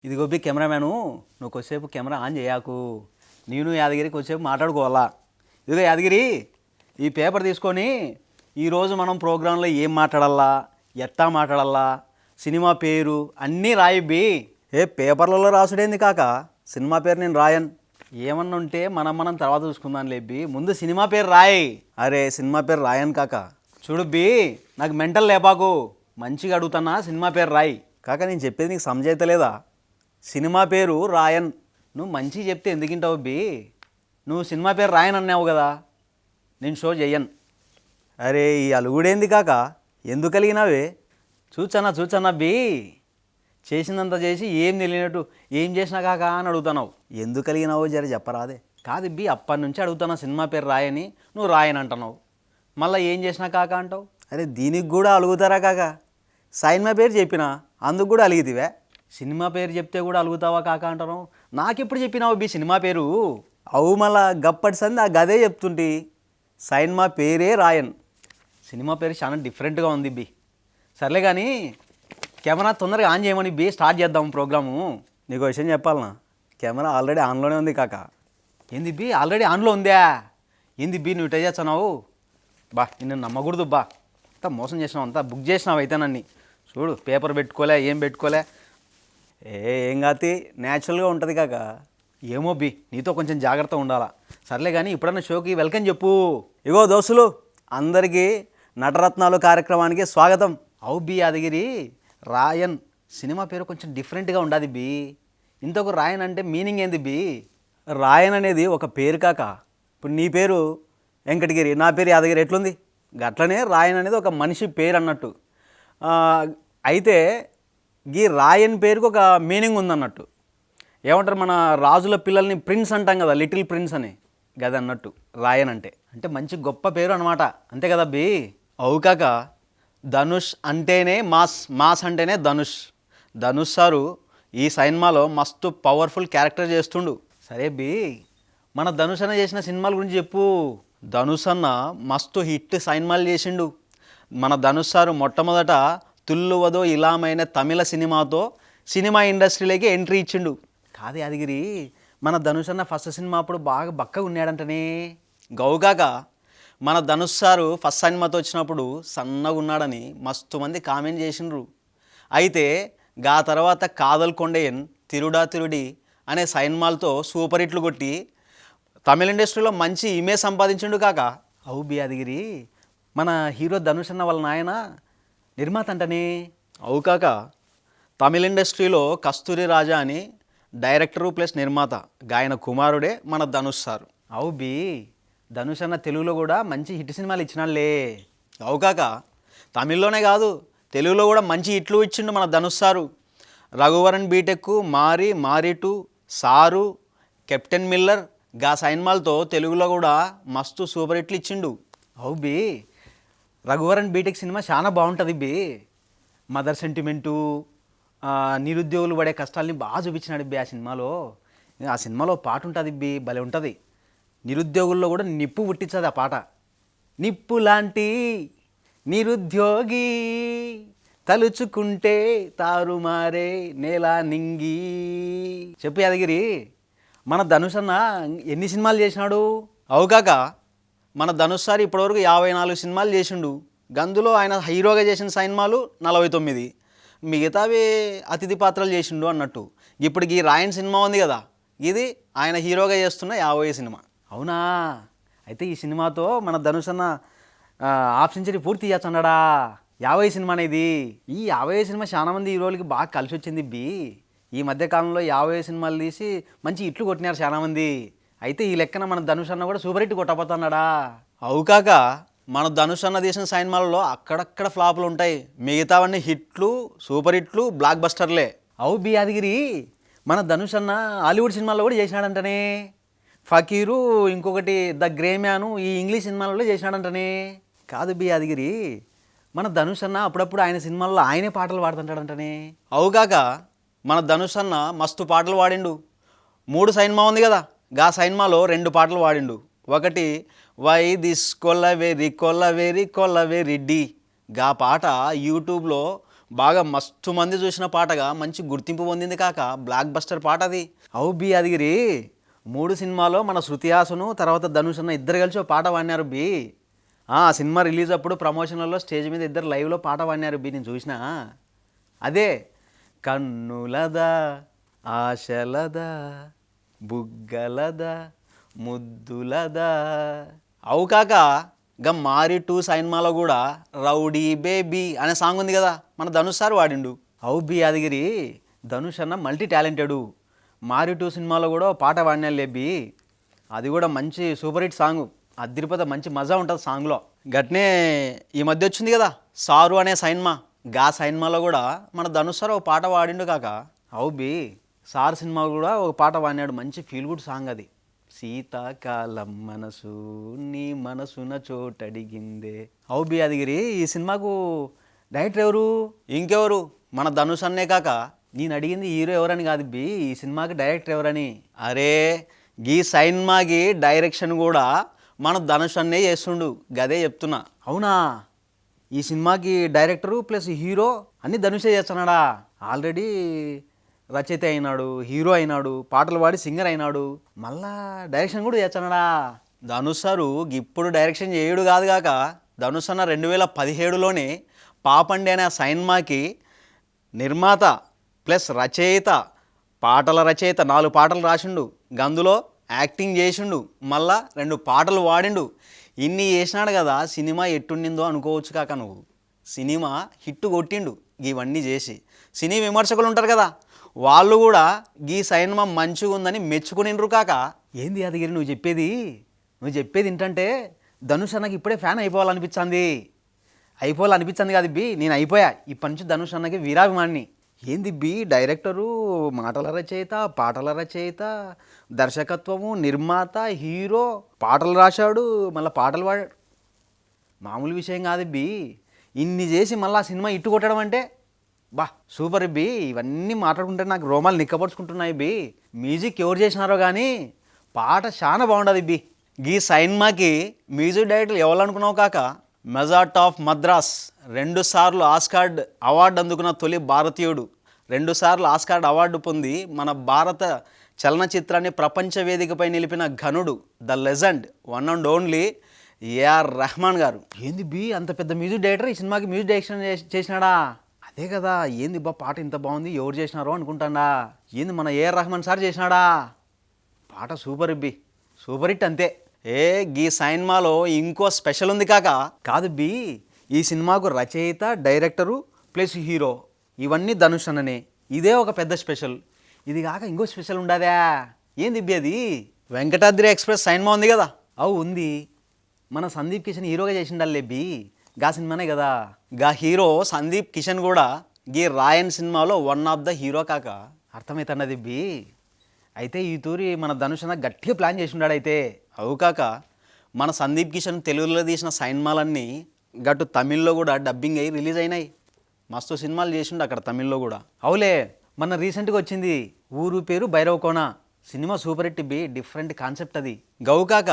ఇదిగో B cameraman, నువ్వు కొద్దిసేపు కెమెరా ఆన్ చేయకు. నేను యాదగిరి కొద్దిసేపు మాట్లాడుకోవాలా. ఇదిగో యాదగిరి, ఈ పేపర్ తీసుకొని ఈరోజు మనం ప్రోగ్రాంలో ఏం మాట్లాడాలా, ఎట్టా మాట్లాడాలా, సినిమా పేరు అన్నీ రాయిబ్బి. ఏ పేపర్లలో రాసుడేంది కాక, సినిమా పేరు నేను రాయను. ఏమన్నా ఉంటే మనం తర్వాత చూసుకుందాం లేబ్బి, ముందు సినిమా పేరు రాయి. అరే సినిమా పేరు రాయను కాక. చూడు బి, నాకు మెంటల్ లేపాకు, మంచిగా అడుగుతున్నా, సినిమా పేరు రాయి. కాక నేను చెప్పేది నీకు సమజైతలేదా? సినిమా పేరు రాయన్. నువ్వు మంచిగా చెప్తే ఎందుకింటావు బి? నువ్వు సినిమా పేరు రాయన్ అన్నావు కదా, నేను షో చెయ్యను. అరే ఈ అలుగుడేంది కాక, ఎందుకు కలిగినావే? చూచన్నా బి, చేసిందంతా చేసి ఏం తెలియనట్టు ఏం చేసినా కాక అని అడుగుతున్నావు. ఎందుకు కలిగినావో జర చెప్పరాదే. కాదు బి, అప్పటి నుంచి అడుగుతున్నా సినిమా పేరు రాయని, నువ్వు రాయని అంటున్నావు. మళ్ళీ ఏం చేసినా కాక అంటావు. అరే దీనికి కూడా అలుగుతారా కాక? సినిమా పేరు చెప్పినా అందుకు కూడా అలిగితివే. సినిమా పేరు చెప్తే కూడా అలుగుతావా కాక అంటాను. నాకెప్పుడు చెప్పినావు బి సినిమా పేరు? అవు మళ్ళా గప్పటి సంది ఆ గదే చెప్తుంటి, సినిమా పేరే రాయన్. సినిమా పేరు చాలా డిఫరెంట్గా ఉంది బి. సర్లే కానీ కెమెరా తొందరగా ఆన్ చేయమని బి, స్టార్ట్ చేద్దాం ప్రోగ్రాము. నీకు విషయం చెప్పాలనా, కెమెరా ఆల్రెడీ ఆన్లోనే ఉంది కాక. ఏంది బి ఆల్రెడీ ఆన్లో ఉందా? ఏంది బి నువ్వు ట్రై చేస్తున్నావు? బా నిన్ను నమ్మకూడదు బా, అంతా మోసం చేసినావు, అంతా బుక్ చేసినావు అయితే నన్ను. చూడు పేపర్ పెట్టుకోలే, ఏం పెట్టుకోలే. ఏం కాతి న్యాచురల్గా ఉంటుంది కాక. ఏమో బి, నీతో కొంచెం జాగ్రత్త ఉండాలా. సర్లే కానీ ఇప్పుడన్నా షోకి వెల్కమ్ చెప్పు. ఇగో దోస్తులు అందరికీ నటరత్నాలు కార్యక్రమానికి స్వాగతం. అవు బి యాదగిరి, రాయన్ సినిమా పేరు కొంచెం డిఫరెంట్గా ఉండాది బి. ఇంతకు రాయన్ అంటే మీనింగ్ ఏంది బి? రాయన్ అనేది ఒక పేరు కాక. ఇప్పుడు నీ పేరు వెంకటగిరి, నా పేరు యాదగిరి, ఎట్లుంది గట్లనే రాయన్ అనేది ఒక మనిషి పేరు అన్నట్టు. అయితే ఈ రాయన్ పేరుకి ఒక మీనింగ్ ఉందన్నట్టు. ఏమంటారు, మన రాజుల పిల్లల్ని ప్రిన్స్ అంటాం కదా, లిటిల్ ప్రిన్స్ అని, గది అన్నట్టు రాయన్ అంటే. అంటే మంచి గొప్ప పేరు అనమాట, అంతే కదా బి? అవు కాక. ధనుష్ అంటేనే మాస్, మాస్ అంటేనే ధనుష్. ధనుష్ సారు ఈ సినిమాలో మస్తు పవర్ఫుల్ క్యారెక్టర్ చేస్తుండు. సరే బి, మన ధనుష్ అన్న చేసిన సినిమాల గురించి చెప్పు. ధనుష్ అన్న మస్తు హిట్ సినిమాలు చేసిండు. మన ధనుష్ సారు మొట్టమొదట తుల్లువదో ఇలామైన తమిళ సినిమాతో సినిమా ఇండస్ట్రీలోకి ఎంట్రీ ఇచ్చిండు. కాదు యాదగిరి, మన ధనుష్ అన్న ఫస్ట్ సినిమా అప్పుడు బాగా బక్కగా ఉన్నాడంటనే. గౌగాక మన ధనుష్ సారు ఫస్ట్ సినిమాతో వచ్చినప్పుడు సన్నగా ఉన్నాడని మస్తు మంది కామెంట్ చేసిండ్రు. అయితే గా తర్వాత కాదల్ కొండయన్, తిరుడా తిరుడి అనే సినిమాలతో సూపర్ హిట్లు కొట్టి తమిళ ఇండస్ట్రీలో మంచి ఇమేజ్ సంపాదించిండు కాక. అవు బి యాదగిరి, మన హీరో ధనుష్ అన్న వాళ్ళ నాయన నిర్మాత అంటనే. అవు కాక. తమిళ ఇండస్ట్రీలో కస్తూరి రాజా అని డైరెక్టరు ప్లస్ నిర్మాత, గాయన కుమారుడే మన ధనుష్ సారు. అవు బి, ధనుష్ అన్న తెలుగులో కూడా మంచి హిట్ సినిమాలు ఇచ్చినాడులే. అవు కాక. తమిళ్లోనే కాదు తెలుగులో కూడా మంచి హిట్లు ఇచ్చిండు మన ధనుష్ సారు. రఘువరన్ బీటెక్, మారి టూ, సారు, కెప్టెన్ మిల్లర్ గా సినిమాలతో తెలుగులో కూడా మస్తు సూపర్ హిట్లు ఇచ్చిండు. అవు బి, రఘువరన్ బీటెక్ సినిమా చాలా బాగుంటుంది బి. మదర్ సెంటిమెంటు, నిరుద్యోగులు పడే కష్టాలని బాగా చూపించినాడు బి ఆ సినిమాలో. ఆ సినిమాలో పాట ఉంటుంది బి, భలే ఉంటుంది. నిరుద్యోగుల్లో కూడా నిప్పు పుట్టించదు ఆ పాట. నిప్పు లాంటి నిరుద్యోగి తలుచుకుంటే తారుమారే నేల నింగి. చెప్పు యాదగిరి, మన ధనుష్ అన్న ఎన్ని సినిమాలు చేసినాడు? అవుకాక. మన ధనుష్ సార్ ఇప్పటివరకు 54 సినిమాలు చేసిండు. గందులో ఆయన హీరోగా చేసిన సినిమాలు 49, మిగతావి అతిథి పాత్రలు చేసిండు అన్నట్టు. ఇప్పటికి ఈ రాయన్ సినిమా ఉంది కదా, ఇది ఆయన హీరోగా చేస్తున్న 50 సినిమా. అవునా? అయితే ఈ సినిమాతో మన ధనుష్ అన్న హాఫ్ సెంచరీ పూర్తి చేయొచ్చన్నాడా. 50 సినిమా అనేది. ఈ 50 సినిమా చాలా మంది హీరోలకి బాగా కలిసి వచ్చింది బి. ఈ మధ్యకాలంలో 50 సినిమాలు తీసి మంచి హిట్లు కొట్టినారు చాలామంది. అయితే ఈ లెక్కన మన ధనుష్ అన్న కూడా సూపర్ హిట్ కొట్టబోతున్నాడా. అవు కాక. మన ధనుష్ అన్న తీసిన సినిమాలలో అక్కడక్కడ ఫ్లాపులు ఉంటాయి, మిగతావన్నీ హిట్లు, సూపర్ హిట్లు, బ్లాక్ బస్టర్లే. అవు బి యాదగిరి, మన ధనుష్ అన్న హాలీవుడ్ సినిమాల్లో కూడా చేసినాడంటనే. ఫకీరు, ఇంకొకటి ద గ్రే మ్యాను, ఈ ఇంగ్లీష్ సినిమాలలో చేసినాడంటనే. కాదు బి యాదగిరి, మన ధనుష్ అన్న అప్పుడప్పుడు ఆయన సినిమాల్లో ఆయనే పాటలు పాడుతుంటాడంటనే. అవుగాక. మన ధనుష్ అన్న మస్తు పాటలు పాడిండు. 3 సినిమా ఉంది కదా, గా సినిమాలో 2 పాటలు పాడిండు. ఒకటి వై దిస్ కొల్లవేరి కొల్లవేరి కొల్లవేరి డి. గా పాట యూట్యూబ్లో బాగా మస్తు మంది చూసిన పాటగా మంచి గుర్తింపు పొందింది కాక, బ్లాక్ బస్టర్ పాట అది. అవు బి యాదగిరి 3 సినిమాలో మన శృతి హాసను తర్వాత ధనుష్ అన్న ఇద్దరు కలిసి ఓ పాట పాడినారు బి. ఆ సినిమా రిలీజ్ అప్పుడు ప్రమోషన్లలో స్టేజ్ మీద ఇద్దరు లైవ్లో పాట పాడినారు బి, నేను చూసిన. అదే కన్నులదా ఆశలదా బుగ్గలదా ముద్దులదా. అవు కాక గా మారి 2 సినిమాలో కూడా రౌడీ బేబీ అనే సాంగ్ ఉంది కదా, మన ధనుష్ సార్ వాడిండు. అవు బి యాదగిరి ధనుష్ అన్న మల్టీ టాలెంటెడ్. మారి 2 సినిమాలో కూడా ఓ పాట పాడినా లేబి, అది కూడా మంచి సూపర్ హిట్ సాంగ్. అదిరిపోతే మంచి మజా ఉంటుంది సాంగ్లో. గట్నే ఈ మధ్య వచ్చింది కదా సారు అనే సినిమా, గా సినిమాలో కూడా మన ధనుష్ సార్ ఒక పాట పాడిండు కాక. అవు బి సార్ సినిమా కూడా ఒక పాట పాడినాడు, మంచి ఫీల్ గుడ్ సాంగ్ అది. శీతాకాలం మనసు నీ మనసున చోటడిగిందే. అవు బి యాదగిరి ఈ సినిమాకు డైరెక్టర్ ఎవరు? ఇంకెవరు, మన ధనుష్ అన్నే కాక. నేను అడిగింది హీరో ఎవరని కాదు బి, ఈ సినిమాకి డైరెక్టర్ ఎవరని. అరే గీ సినిమాకి డైరెక్షన్ కూడా మన ధనుష్ అన్నే చేస్తుండు, గదే చెప్తున్నా. అవునా, ఈ సినిమాకి డైరెక్టరు ప్లస్ హీరో అన్నీ ధనుషే చేస్తున్నాడా? ఆల్రెడీ రచయిత అయినాడు, హీరో అయినాడు, పాటలు పాడి సింగర్ అయినాడు, మళ్ళా డైరెక్షన్ కూడా చేస్తున్నాడా? ధనుష్ సారు ఇప్పుడు డైరెక్షన్ చేయడు కాదు కాక, ధనుష్ అన్న 2017లోనే పాపండి అనే సినిమాకి నిర్మాత ప్లస్ రచయిత, పాటల రచయిత 4 పాటలు రాసిండు, గందులో యాక్టింగ్ చేసిండు, మళ్ళా 2 పాటలు వాడిండు. ఇన్ని చేసినాడు కదా, సినిమా ఎట్టుండిందో అనుకోవచ్చు కాక నువ్వు. సినిమా హిట్ కొట్టిండు ఇవన్నీ చేసి. సినీ విమర్శకులు ఉంటారు కదా, వాళ్ళు కూడా ఈ సినిమా మంచిగా ఉందని మెచ్చుకునిండ్రు కాక. ఏంది యాదగిరి నువ్వు చెప్పేది ఏంటంటే ధనుష్ అన్నకి ఇప్పుడే ఫ్యాన్ అయిపోవాలనిపించింది కాదు బి, నేను అయిపోయా. ఇప్పటి నుంచి ధనుష్ అన్నకి వీరాభిమాన్ని. ఏంది బి డైరెక్టరు, మాటల రచయిత, పాటల రచయిత, దర్శకత్వము, నిర్మాత, హీరో, పాటలు రాశాడు, మళ్ళీ పాటలు పాడాడు. మామూలు విషయం కాదు బి. ఇన్ని చేసి మళ్ళీ ఆ సినిమా ఇట్టు కొట్టడం అంటే బా సూపర్ బి. ఇవన్నీ మాట్లాడుకుంటే నాకు రోమాలు నిక్కపరుచుకుంటున్నాయి బి. మ్యూజిక్ ఎవరు చేసినారో కానీ పాట చాలా బాగుండదు బి. ఈ సినిమాకి మ్యూజిక్ డైరెక్టర్ ఎవరు అనుకున్నావు కాక, మెజార్ట్ ఆఫ్ మద్రాస్ 2 సార్లు ఆస్కార్ అవార్డు అందుకున్న తొలి భారతీయుడు, 2 సార్లు ఆస్కార్ అవార్డు పొంది మన భారత చలనచిత్రాన్ని ప్రపంచ వేదికపై నిలిపిన ఘనుడు, the legend, one and only A R Rahman garu. ఏంది బి అంత పెద్ద మ్యూజిక్ డైరెక్టర్ ఈ సినిమాకి మ్యూజిక్ డైరెక్షన్ చేసినాడా? అదే కదా, ఏంది బా పాట ఇంత బాగుంది ఎవరు చేసినారో అనుకుంటాడా. ఏంది మన ఏఆర్ రెహమాన్ సార్ చేసినాడా? పాట సూపర్ బి, సూపర్ హిట్ అంతే. గీ సినిమాలో ఇంకో స్పెషల్ ఉంది కాక. కాదు బి, ఈ సినిమాకు రచయిత, డైరెక్టరు ప్లస్ హీరో ఇవన్నీ ధనుష్ అన్ననే, ఇదే ఒక పెద్ద స్పెషల్. ఇది కాక ఇంకో స్పెషల్ ఉండదా? ఏంది బి అది? వెంకటాద్రి ఎక్స్ప్రెస్ సినిమా ఉంది కదా. అవు ఉంది, మన సందీప్ కిషన్ హీరోగా చేసిండాలే బి, గా సినిమానే కదా. గా హీరో సందీప్ కిషన్ కూడా గీ రాయన్ సినిమాలో వన్ ఆఫ్ ద హీరో కాక. అర్థమవుతున్నది బి. అయితే ఈ తూరి మన ధనుష్ అన్న గట్టిగా ప్లాన్ చేసి ఉన్నాడు. అయితే అవు కాక మన సందీప్ కిషన్ తెలుగులో తీసిన సినిమాలన్నీ గట్టు తమిళ్లో కూడా డబ్బింగ్ అయ్యి రిలీజ్ అయినాయి. మస్తు సినిమాలు చేసిండు అక్కడ తమిళ్లో కూడా. అవులే, మన రీసెంట్గా వచ్చింది ఊరు పేరు భైరవకోన సినిమా, సూపర్ హిట్ బి. డిఫరెంట్ కాన్సెప్ట్ అది. గవు కాక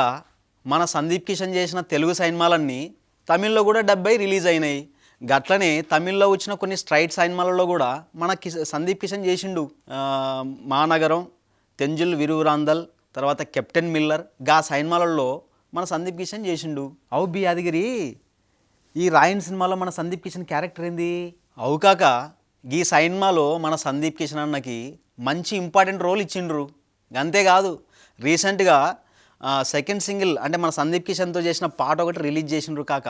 మన సందీప్ కిషన్ చేసిన తెలుగు సినిమాలన్నీ తమిళ్లో కూడా డబ్బై రిలీజ్ అయినాయి. గట్లనే తమిళ్లో వచ్చిన కొన్ని స్ట్రైట్ సినిమాలలో కూడా మన సందీప్ కిషన్ చేసిండు. మానగరం, తెంజుల్ విరువరాందల్, తర్వాత కెప్టెన్ మిల్లర్, గా సినిమాలలో మన సందీప్ కిషన్ చేసిండు. అవు బి యాదగిరి ఈ రాయన్ సినిమాలో మన సందీప్ కిషన్ క్యారెక్టర్ ఏంది? అవు కాక ఈ సినిమాలో మన సందీప్ కిషన్ అన్నకి మంచి ఇంపార్టెంట్ రోల్ ఇచ్చిండ్రు. అంతేకాదు రీసెంట్గా సెకండ్ సింగిల్ అంటే మన సందీప్ కిషన్తో చేసిన పాట ఒకటి రిలీజ్ చేసిండ్రు కాక.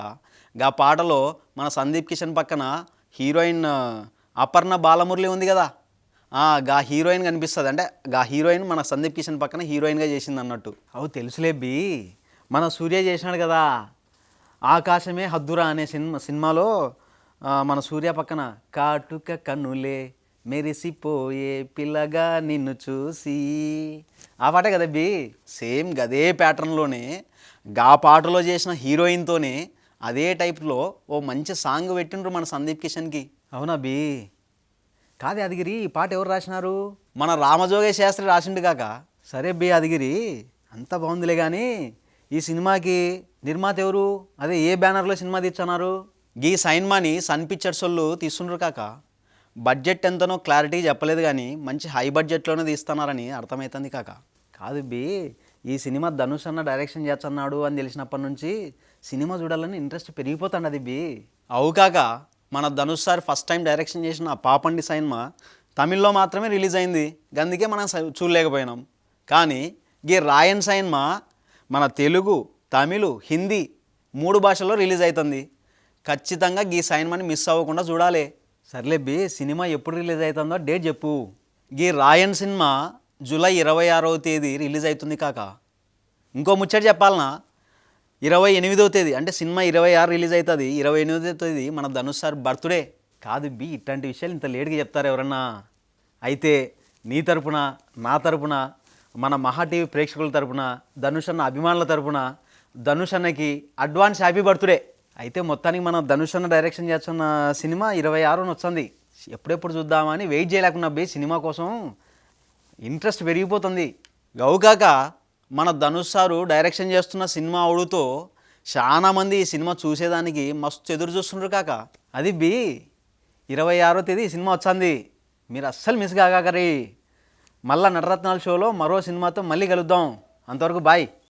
గా పాటలో మన సందీప్ కిషన్ పక్కన హీరోయిన్ అపర్ణ బాలమురళి ఉంది కదా, గా హీరోయిన్ కనిపిస్తుంది. అంటే గా హీరోయిన్ మన సందీప్ కిషన్ పక్కన హీరోయిన్గా చేసింది అన్నట్టు. అవు తెలుసులే బి, మన సూర్య చేసినాడు కదా ఆకాశమే హద్దురా అనే సినిమాలో మన సూర్య పక్కన కాటుక కన్నులే మెరిసిపోయే పిల్లగా నిన్ను చూసి, ఆ పాటే కదా బి. సేమ్ గదే ప్యాటర్న్లోనే గా పాటలో చేసిన హీరోయిన్తోనే అదే టైప్లో ఓ మంచి సాంగ్ పెట్టిండ్రు మన సందీప్ కిషన్కి. అవునా బి? కాదు యాదగిరి, ఈ పాట ఎవరు రాసినారు? మన రామజోగయ్య శాస్త్రి రాసిండు కాక. సరే బి యాదగిరి, అంత బాగుందిలే కానీ ఈ సినిమాకి నిర్మాత ఎవరు? అదే ఏ బ్యానర్లో సినిమా తీర్చున్నారు? గీ సైన్మాని సన్ పిక్చర్స్ వాళ్ళు తీస్తుండ్రు కాక. బడ్జెట్ ఎంతనో క్లారిటీ చెప్పలేదు కానీ మంచి హై బడ్జెట్లోనే తీస్తున్నారని అర్థమవుతుంది కాక. కాదు బి, ఈ సినిమా ధనుష్ అన్న డైరెక్షన్ చేస్తున్నాడు అని తెలిసినప్పటి నుంచి సినిమా చూడాలని ఇంట్రెస్ట్ పెరిగిపోతుంది అది బి. అవు కాక, మన Dhanush sir first time direction చేసిన ఆ పాపండి సినిమా తమిళ్లో మాత్రమే రిలీజ్ అయింది, అందుకే మనం చూడలేకపోయినాం. కానీ ఈ రాయన్ సినిమా మన తెలుగు, తమిళ్, హిందీ 3 భాషల్లో రిలీజ్ అవుతుంది. ఖచ్చితంగా ఈ సినిమాని మిస్ అవ్వకుండా చూడాలి. సర్లే బి, సినిమా ఎప్పుడు రిలీజ్ అవుతుందో డేట్ చెప్పు. ఈ రాయన్ సినిమా జూలై 26వ తేదీ రిలీజ్ అవుతుంది కాక. ఇంకో ముచ్చట చెప్పాలనా, 28వ తేదీ అంటే సినిమా 26 రిలీజ్ అవుతుంది, 28వ తేదీ మన ధనుష్ సార్ బర్త్డే. కాదు బి, ఇట్లాంటి విషయాలు ఇంత లేట్గా చెప్తారు ఎవరన్నా? అయితే నీ తరపున, నా తరపున, మన మహా టీవీ ప్రేక్షకుల తరపున, ధనుష్ అన్న అభిమానుల తరపున ధనుష్ అన్నకి అడ్వాన్స్ హ్యాపీ బర్త్డే. అయితే మొత్తానికి మన ధనుష్ అన్న డైరెక్షన్ చేస్తున్న సినిమా 26న వస్తుంది. ఎప్పుడెప్పుడు చూద్దామని వెయిట్ చేయలేకున్నా బే, సినిమా కోసం ఇంట్రెస్ట్ పెరిగిపోతుంది. గౌకాక మన ధనుష్ సారు డైరెక్షన్ చేస్తున్న సినిమా అవుడుతో చాలామంది ఈ సినిమా చూసేదానికి మస్తు ఎదురు చూస్తుండ్రు కాక. అది బి, 26వ తేదీ ఈ సినిమా వచ్చింది, మీరు అస్సలు మిస్ కాకరి. మళ్ళా నటరత్నాల షోలో మరో సినిమాతో మళ్ళీ కలుద్దాం. అంతవరకు బాయ్.